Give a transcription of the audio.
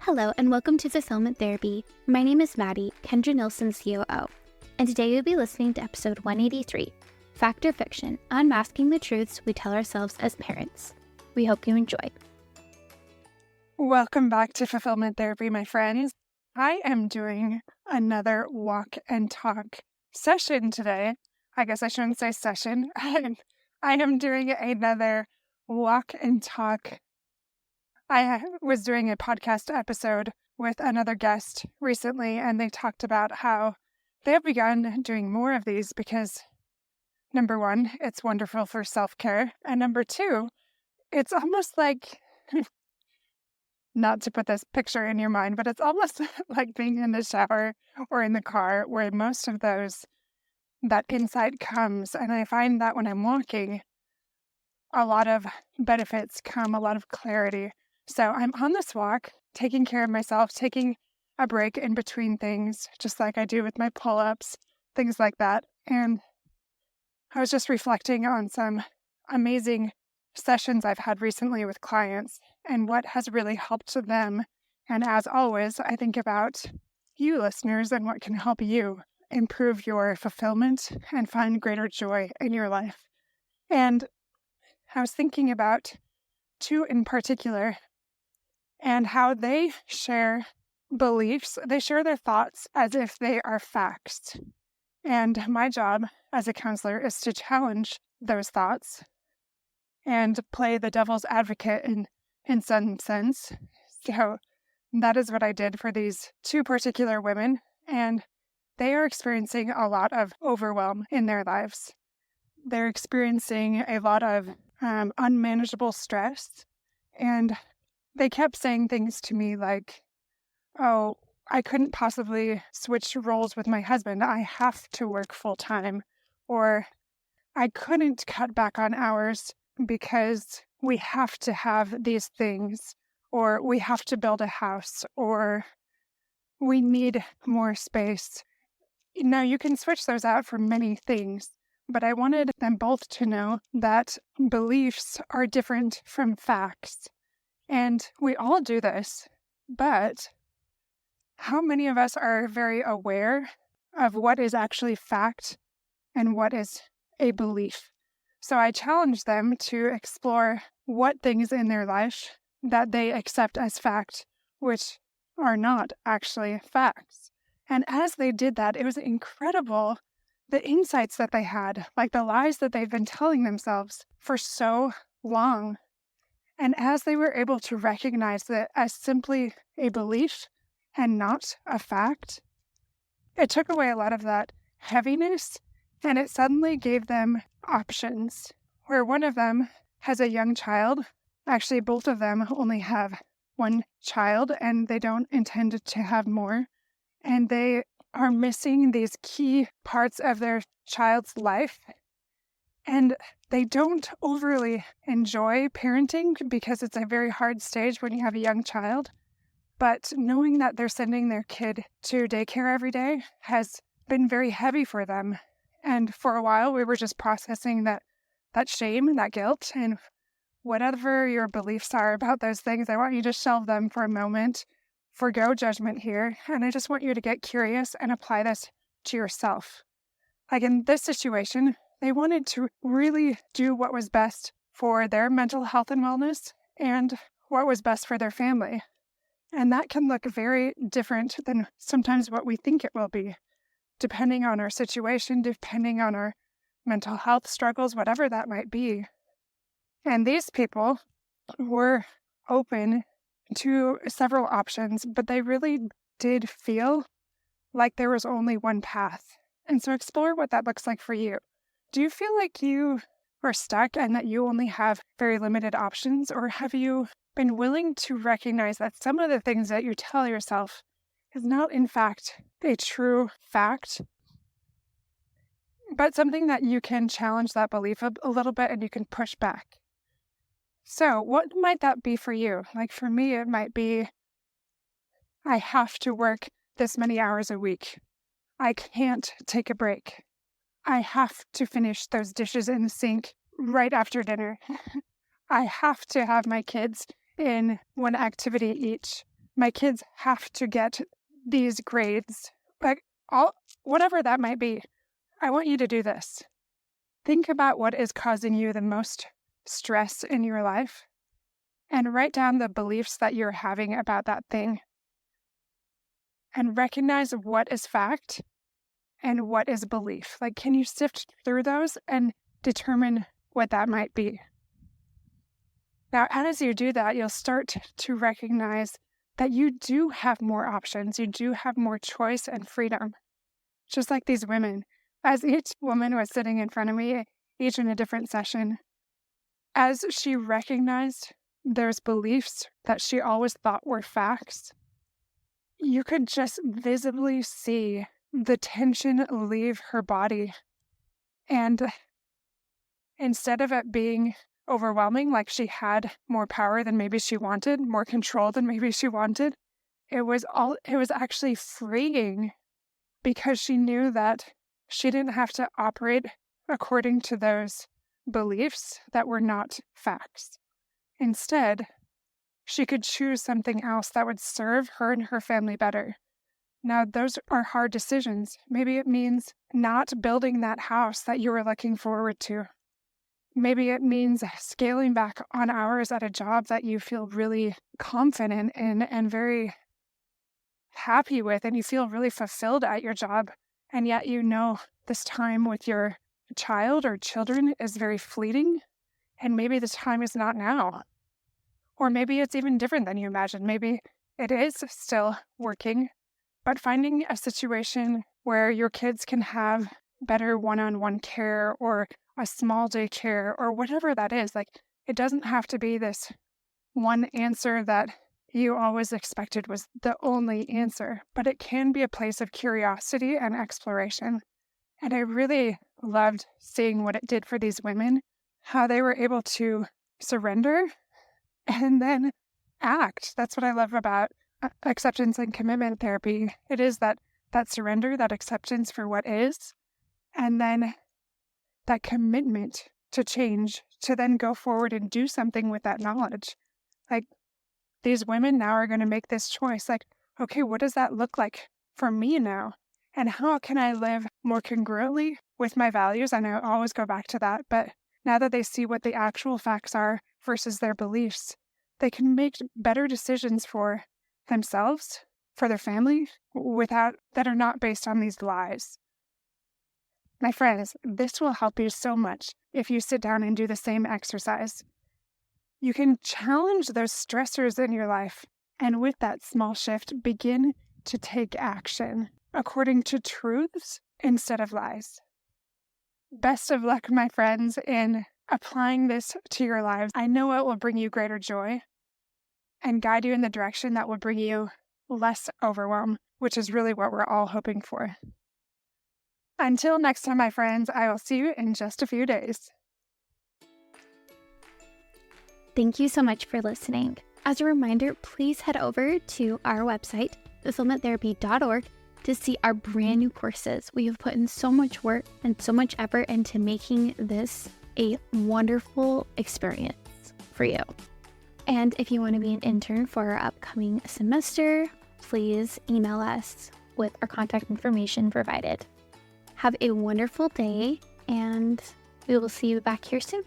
Hello and welcome to Fulfillment Therapy. My name is Maddie, Kendra Nilsson's COO, and today you'll be listening to episode 183, Fact or Fiction, Unmasking the Truths We Tell Ourselves as Parents. We hope you enjoy. Welcome back to Fulfillment Therapy, my friends. I am doing another walk and talk session today. I guess I shouldn't say session. I am doing another walk and talk. I was doing a podcast episode with another guest recently, and they talked about how they have begun doing more of these because, number one, it's wonderful for self-care, and number two, it's almost like, not to put this picture in your mind, but it's almost like being in the shower or in the car where most of that insight comes. And I find that when I'm walking, a lot of benefits come, a lot of clarity. So I'm on this walk, taking care of myself, taking a break in between things, just like I do with my pull-ups, things like that. And I was just reflecting on some amazing sessions I've had recently with clients and what has really helped them. And as always, I think about you listeners and what can help you improve your fulfillment and find greater joy in your life. And I was thinking about two in particular and how they share beliefs. They share their thoughts as if they are facts. And my job as a counselor is to challenge those thoughts and play the devil's advocate in some sense. So that is what I did for these two particular women. And they are experiencing a lot of overwhelm in their lives. They're experiencing a lot of unmanageable stress. And they kept saying things to me like, oh, I couldn't possibly switch roles with my husband. I have to work full time. Or I couldn't cut back on hours because we have to have these things. Or we have to build a house. Or we need more space. Now, you can switch those out for many things. But I wanted them both to know that beliefs are different from facts. And we all do this, but how many of us are very aware of what is actually fact and what is a belief? So I challenged them to explore what things in their life that they accept as fact, which are not actually facts. And as they did that, it was incredible the insights that they had, like the lies that they've been telling themselves for so long. And as they were able to recognize that as simply a belief and not a fact, it took away a lot of that heaviness, and it suddenly gave them options. Where one of them has a young child, actually both of them only have one child, and they don't intend to have more. And they are missing these key parts of their child's life. And they don't overly enjoy parenting because it's a very hard stage when you have a young child. But knowing that they're sending their kid to daycare every day has been very heavy for them. And for a while, we were just processing that shame and that guilt. And whatever your beliefs are about those things, I want you to shelve them for a moment. Forgo judgment here. And I just want you to get curious and apply this to yourself. Like in this situation, they wanted to really do what was best for their mental health and wellness and what was best for their family. And that can look very different than sometimes what we think it will be, depending on our situation, depending on our mental health struggles, whatever that might be. And these people were open to several options, but they really did feel like there was only one path. And so explore what that looks like for you. Do you feel like you are stuck and that you only have very limited options? Or have you been willing to recognize that some of the things that you tell yourself is not, in fact, a true fact, but something that you can challenge that belief a little bit and you can push back? So what might that be for you? Like for me, it might be, I have to work this many hours a week. I can't take a break. I have to finish those dishes in the sink right after dinner. I have to have my kids in one activity each. my kids have to get these grades, like whatever that might be. I want you to do this. Think about what is causing you the most stress in your life and write down the beliefs that you're having about that thing and recognize what is fact and what is belief. Like, can you sift through those and determine what that might be? Now, as you do that, you'll start to recognize that you do have more options. You do have more choice and freedom. Just like these women. As each woman was sitting in front of me, each in a different session, as she recognized there's beliefs that she always thought were facts, you could just visibly see the tension leave her body. And instead of it being overwhelming, like she had more power than maybe she wanted, more control than maybe she wanted, it was actually freeing, because she knew that she didn't have to operate according to those beliefs that were not facts. Instead, she could choose something else that would serve her and her family better. Now, those are hard decisions. Maybe it means not building that house that you were looking forward to. Maybe it means scaling back on hours at a job that you feel really confident in and very happy with, and you feel really fulfilled at your job. And yet, this time with your child or children is very fleeting, and maybe the time is not now. Or maybe it's even different than you imagined. Maybe it is still working, but finding a situation where your kids can have better one-on-one care or a small daycare or whatever that is. Like, it doesn't have to be this one answer that you always expected was the only answer, but it can be a place of curiosity and exploration. And I really loved seeing what it did for these women, how they were able to surrender and then act. That's what I love about acceptance and commitment therapy. It is that surrender, that acceptance for what is, and then that commitment to change, to then go forward and do something with that knowledge. Like, these women now are going to make this choice. Like, okay, what does that look like for me now? And how can I live more congruently with my values? And I always go back to that. But now that they see what the actual facts are versus their beliefs, they can make better decisions for themselves, for their family, that are not based on these lies. My friends, this will help you so much if you sit down and do the same exercise. You can challenge those stressors in your life, and with that small shift, begin to take action according to truths instead of lies. Best of luck, my friends, in applying this to your lives. I know it will bring you greater joy and guide you in the direction that will bring you less overwhelm, which is really what we're all hoping for. Until next time, my friends, I will see you in just a few days. Thank you so much for listening. As a reminder, please head over to our website, fulfillment.therapist.org, to see our brand new courses. We have put in so much work and so much effort into making this a wonderful experience for you. And if you want to be an intern for our upcoming semester, please email us with our contact information provided. Have a wonderful day, and we will see you back here soon.